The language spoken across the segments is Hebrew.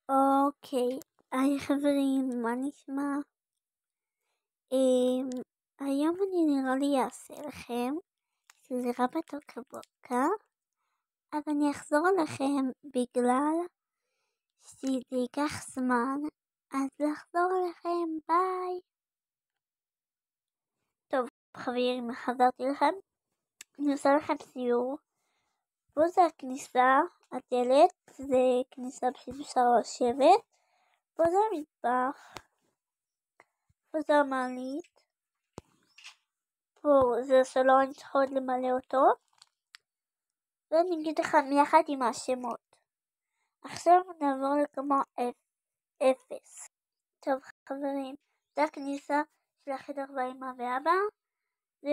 אוקיי, היי חברים, מה נשמע? היום אני נראה לי אעשה לכם סדרה בתור כבוקה, אבל אני אחזור עליכם בגלל שזה ייקח זמן, אז לחזור עליכם, ביי. טוב חברים, חזרתי לכם, אני עושה לכם סיור. פה זה הכניסה, הדלת, זה כניסה בשביל אפשר לשבת, פה זה המטבח. פה זה המעלית, פה זה הסלון, אני צריכה עוד למלא אותו, ואני אגיד לכם יחד עם השמות. עכשיו נעבור לקומה 0. טוב חברים, זה הכניסה של החדר והאמא ואבא, זה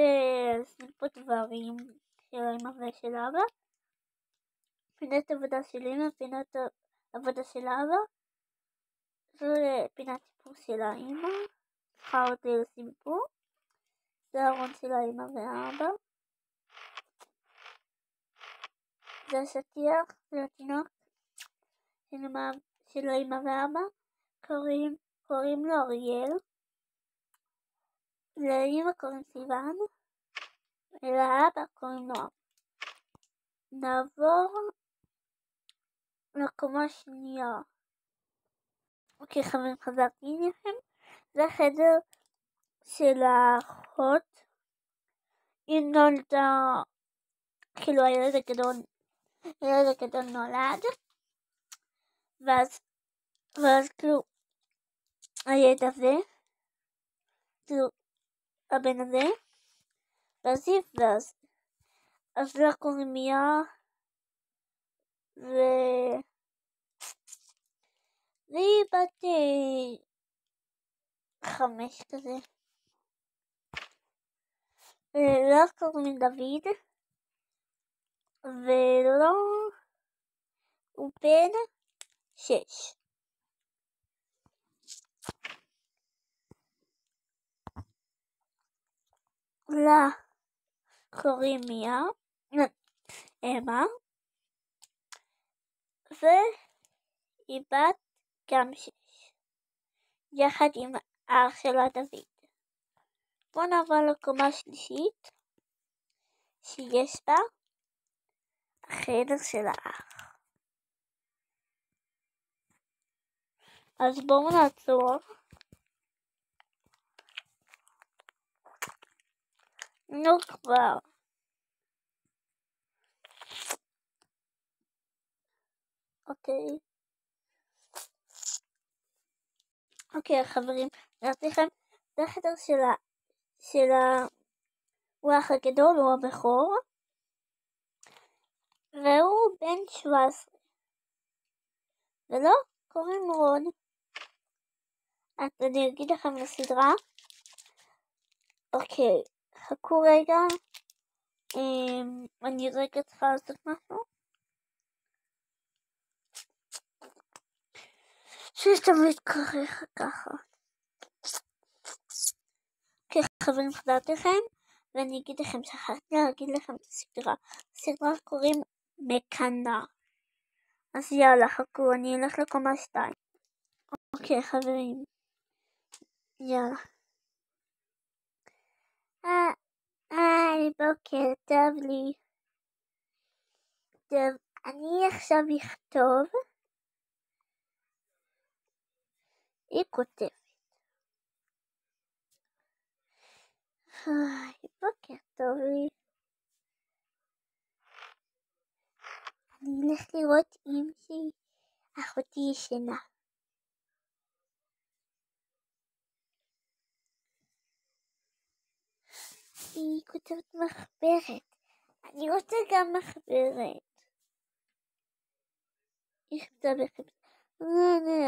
פה דברים של האמא ושל אבא, פינת עבודה של אמא, פינת עבודה של אבא, זה פינת סיפור של האמא, צריכה עוד לשים פה. זה הארון של האמא ואבא, זה השטיח, זה התינוק של האמא ואבא, קוראים לו אריאל, לאמא קוראים סיוון, ולאבא קוראים לו. נעבור לקומה שנייה. אוקיי חברים, חזרתי לכם, זה החדר של האחות, היא נולדה, כאילו הילד הגדול נולד, ואז כאילו הילד הזה, כאילו הבן הזה, אז לה קוראים מיה, והיא בת 5 כזה, ולה קוראים דוד, ולא הוא בן 6. לה קוראים מיה, אמא, והיא בת גם 6, יחד עם אח שלה דוד. בואו נעבור לקומה שלישית, שיש בה החדר של האח. אז בואו נעצור. נו כבר. אוקיי חברים, נראה לכם, זה החדר של הוא האח הגדול, הוא הבכור, והוא בן 17, ולא קוראים רון. אז אני אגיד לכם לסדרה. אוקיי, חכו רגע, אני רגע צריכה לעשות משהו. שתמיד קורה ככה. אוקיי חברים, חזרתי לכם, ואני אגיד לכם, שכחתי להגיד לכם את הסדרה. הסדרה קוראים מקנאה. אז יאללה, חכו, אני אלך לקומה 2. אוקיי חברים, יאללה. היי, בוקר טוב לי. טוב, אני עכשיו אכתוב. היא כותבת. בוקר טוב לי. אני אלך לראות אם אחותי ישנה. היא כותבת מחברת. אני רוצה גם מחברת. היא כתבה מחברת.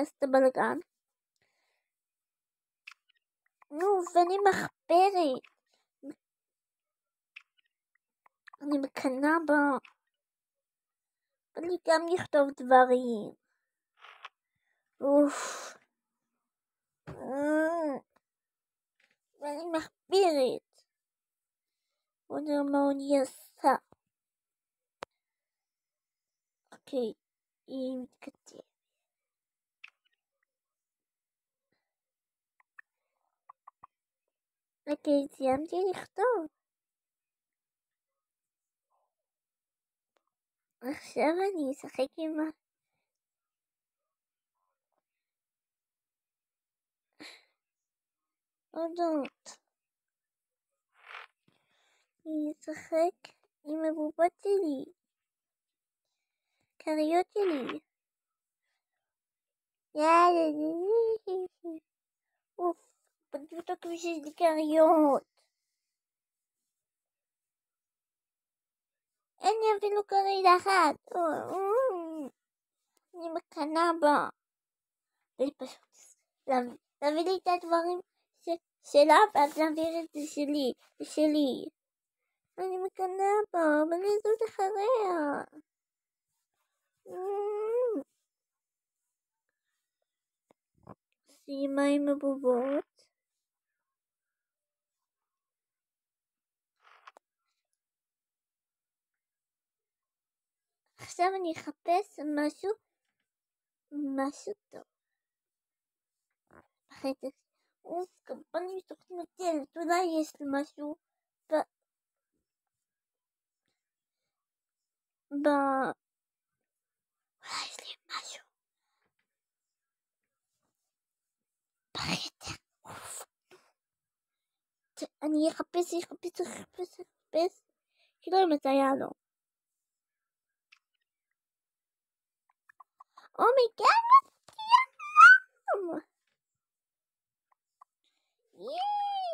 עשתה בלגן. נו, ואני מחברת. אני מקנאה בה. אני גם לכתוב דברים. ואני מחברת. בוא נראה מה אני עושה. אוקיי, היא מתכתבת. אוקיי, סיימתי לכתוב. עכשיו אני אשחק עם האודות. אני אשחק עם הבובות שלי. כריות שלי. יאללה. אוף, פשוט הכביש יש לי כריות. אין לי אפילו כרית אחת. אני מקנאה בה. זה פשוט להביא לי את הדברים שלה ואז להעביר את זה שלי. אני מקנאה בה, אבל לזוז אחריה. סיימה עם הבובות. עכשיו אני אחפש משהו טוב. בחצי. כמובן שתוכלי נוטלת, אולי יש לי משהו אולי יש לי משהו בחדר. אני אחפש כאילו אם זה היה לו. אומייגאד, שלום!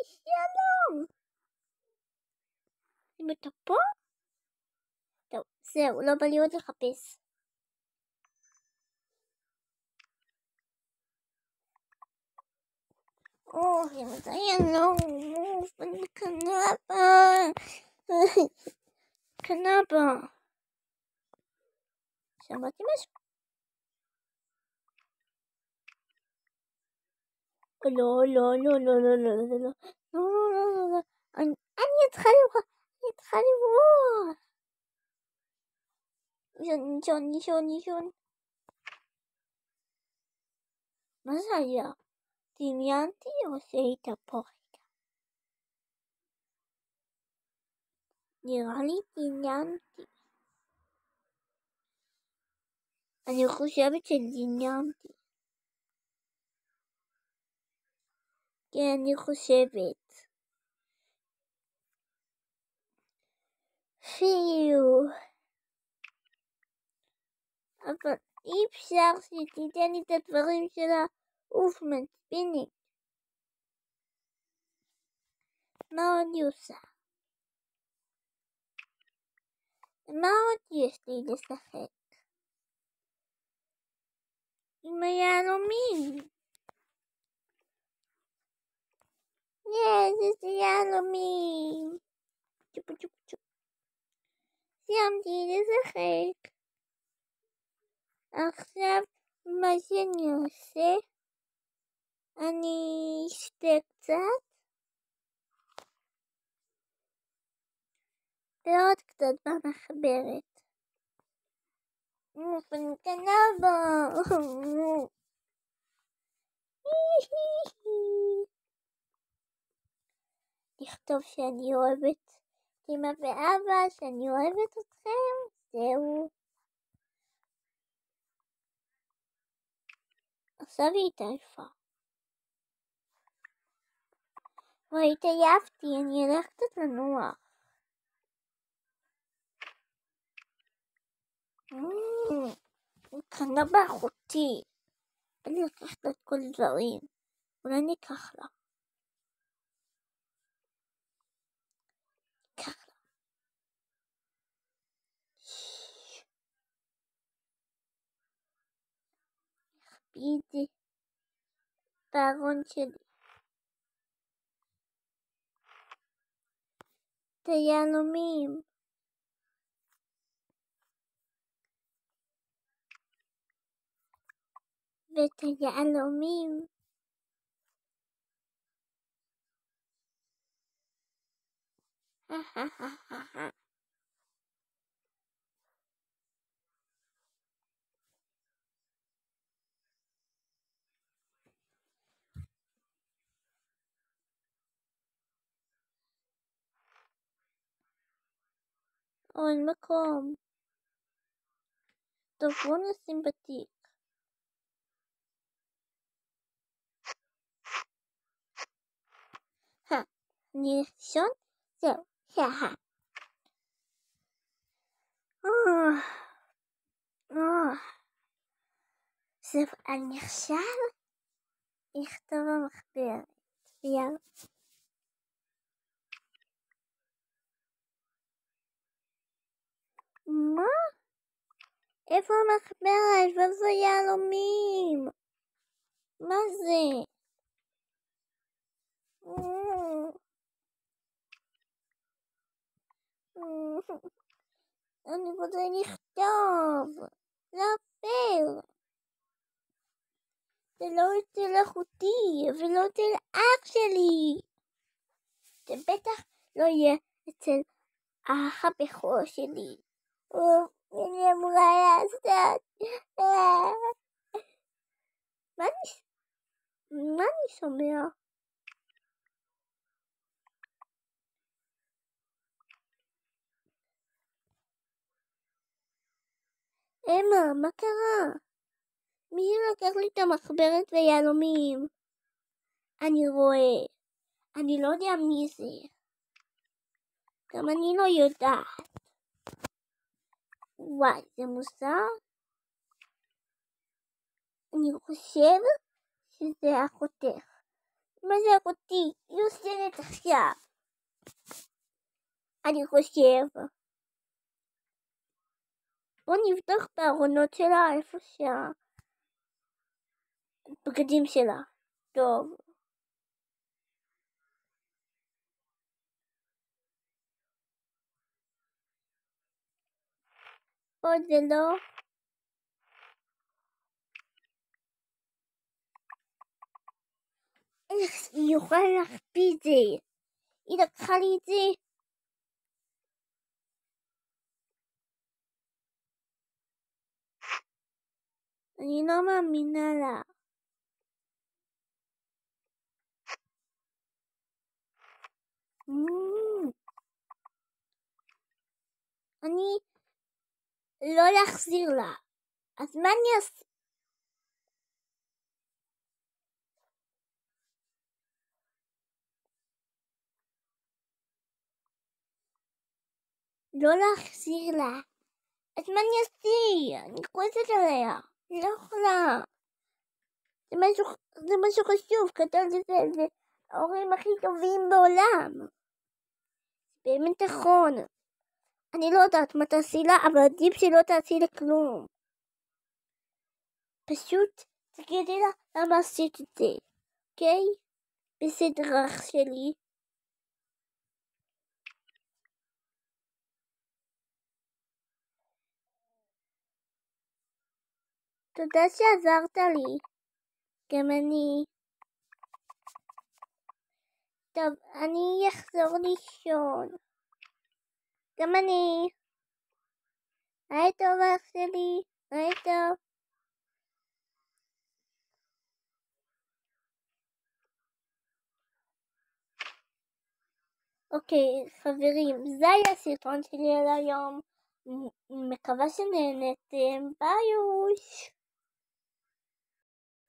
שלום! אם אתה פה? טוב, זהו, לא בא לי עוד לחפש. אם זה היה לו, אני מקנאה בה. שמעתי משהו? לא. אני צריכה לברוח. לישון. מה זה היה? דמיינתי או שהיית פה? נראה לי דמיינתי. אני חושבת שדמיינתי. כן, אני חושבת. אבל אי אפשר שתיתן לי את הדברים שלה. אוף, מעצבנת. מה עוד היא עושה? מה עוד יש לי לשחק? עם היהלומים. איזה יהלומים. צ'ופ. סיימתי לשחק. עכשיו מה שאני עושה? אני אשתה קצת. ועוד קצת במחברת. אני מקנאה בה. לכתוב שאני אוהבת אמא ואבא, שאני אוהבת אתכם. זהו. עכשיו היא התעייפה. התעייפתי, אני אלך קצת לנוח. אני קנה באחותי. אני לקחת את כל דברים. אולי אני אקח לה. בידי בארון שלי. את היהלומים. ואת היהלומים. אין מקום. טוב, בואו נשים בתיק. אני ראשון? זהו, זהו, אני עכשיו אכתוב במחברת. יאללה. מה? איפה המחברת? ואיפה יהלומים? מה זה? אני רוצה לכתוב. להפר. זה לא אצל אחותי, ולא אצל אח שלי. זה בטח לא יהיה אצל האח הבכור שלי. אני אמורה לעשות. מה אני שומע? אמא, מה קרה? מי לקח לי את המחברת ויהלומים? אני רואה. אני לא יודע מי זה. גם אני לא יודעת. וואי, זה מוזר. אני חושב שזה אחותך. מה זה אחותי? היא יושנת עכשיו. אני חושב. בוא נבדוק בארונות שלה איפה בגדים שלה. טוב. עוד זה לא. איך היא יכולה להחביא את זה? היא לקחה לי את זה. אני לא מאמינה לה. אני לא להחזיר לה. אז מה אני אעשה? לא להחזיר לה. אז מה אני אעשה? אני כועסת עליה. אני לא יכולה. זה משהו חשוב. כתבתי את זה. ההורים הכי טובים בעולם. באמת נכון. אני לא יודעת מה תעשי לה, אבל עדיף שלא תעשי לה כלום. פשוט תגידי לה למה עשית את זה, אוקיי? בסדר אח שלי. תודה שעזרת לי. גם אני. טוב, אני אחזור לישון. גם אני. היי טוב אח שלי. היי טוב. אוקיי, חברים, זה היה הסרטון שלי על היום. מקווה שנהנתם. ביי.